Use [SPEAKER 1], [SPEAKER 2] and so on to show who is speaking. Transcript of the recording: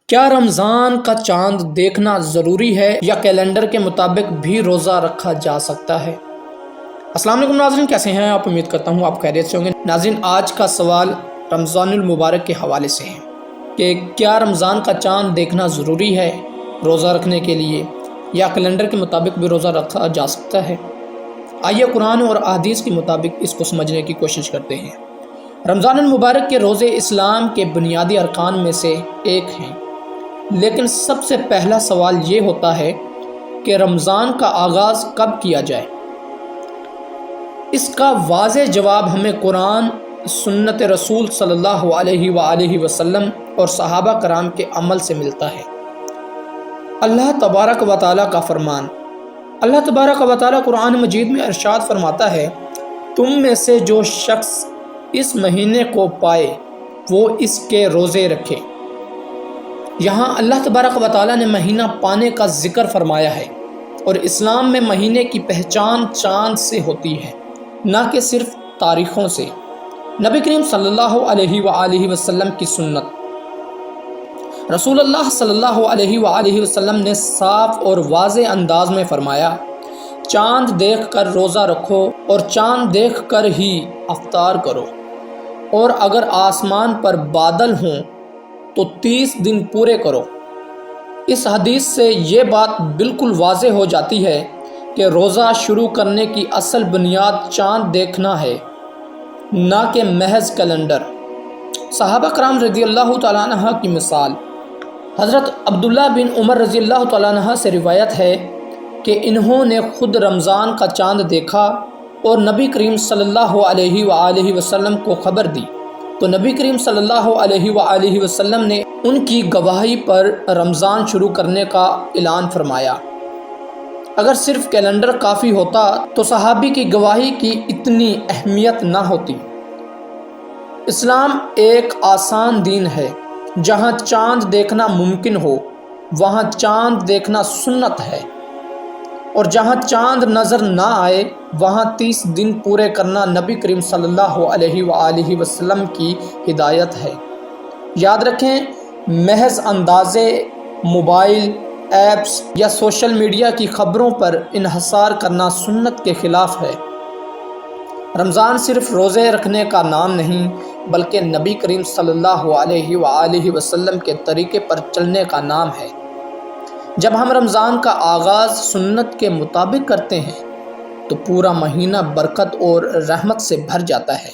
[SPEAKER 1] کیا رمضان کا چاند دیکھنا ضروری ہے یا کیلنڈر کے مطابق بھی روزہ رکھا جا سکتا ہے؟ السلام علیکم ناظرین، کیسے ہیں آپ؟ امید کرتا ہوں آپ خیریت سے ہوں گے۔ ناظرین، آج کا سوال رمضان المبارک کے حوالے سے ہے کہ کیا رمضان کا چاند دیکھنا ضروری ہے روزہ رکھنے کے لیے یا کیلنڈر کے مطابق بھی روزہ رکھا جا سکتا ہے؟ آئیے قرآن اور احادیث کے مطابق اس کو سمجھنے کی کوشش کرتے ہیں۔ رمضان المبارک کے روزے اسلام کے بنیادی ارکان میں سے ایک ہیں، لیکن سب سے پہلا سوال یہ ہوتا ہے کہ رمضان کا آغاز کب کیا جائے؟ اس کا واضح جواب ہمیں قرآن، سنت رسول صلی اللہ علیہ وآلہ وسلم اور صحابہ کرام کے عمل سے ملتا ہے۔ اللہ تبارک و تعالیٰ کا فرمان، اللہ تبارک و تعالیٰ قرآن مجید میں ارشاد فرماتا ہے، تم میں سے جو شخص اس مہینے کو پائے وہ اس کے روزے رکھے۔ یہاں اللہ تبارک و تعالیٰ نے مہینہ پانے کا ذکر فرمایا ہے، اور اسلام میں مہینے کی پہچان چاند سے ہوتی ہے، نہ کہ صرف تاریخوں سے۔ نبی کریم صلی اللہ علیہ وآلہ وسلم کی سنت، رسول اللہ صلی اللہ علیہ وآلہ وسلم نے صاف اور واضح انداز میں فرمایا، چاند دیکھ کر روزہ رکھو اور چاند دیکھ کر ہی افطار کرو، اور اگر آسمان پر بادل ہوں تو 30 دن پورے کرو۔ اس حدیث سے یہ بات بالکل واضح ہو جاتی ہے کہ روزہ شروع کرنے کی اصل بنیاد چاند دیکھنا ہے، نہ کہ محض کیلنڈر۔ صحابہ کرام رضی اللہ تعالیٰ عنہ کی مثال، حضرت عبداللہ بن عمر رضی اللہ تعالیٰ عنہ سے روایت ہے کہ انہوں نے خود رمضان کا چاند دیکھا اور نبی کریم صلی اللہ علیہ وآلہ وسلم کو خبر دی، تو نبی کریم صلی اللہ علیہ وآلہ وسلم نے ان کی گواہی پر رمضان شروع کرنے کا اعلان فرمایا۔ اگر صرف کیلنڈر کافی ہوتا تو صحابی کی گواہی کی اتنی اہمیت نہ ہوتی۔ اسلام ایک آسان دین ہے، جہاں چاند دیکھنا ممکن ہو وہاں چاند دیکھنا سنت ہے، اور جہاں چاند نظر نہ آئے وہاں 30 دن پورے کرنا نبی کریم صلی اللہ علیہ وآلہ وسلم کی ہدایت ہے۔ یاد رکھیں، محض اندازے موبائل ایپس یا سوشل میڈیا کی خبروں پر انحصار کرنا سنت کے خلاف ہے۔ رمضان صرف روزے رکھنے کا نام نہیں، بلکہ نبی کریم صلی اللہ علیہ وآلہ وسلم کے طریقے پر چلنے کا نام ہے۔ جب ہم رمضان کا آغاز سنت کے مطابق کرتے ہیں تو پورا مہینہ برکت اور رحمت سے بھر جاتا ہے۔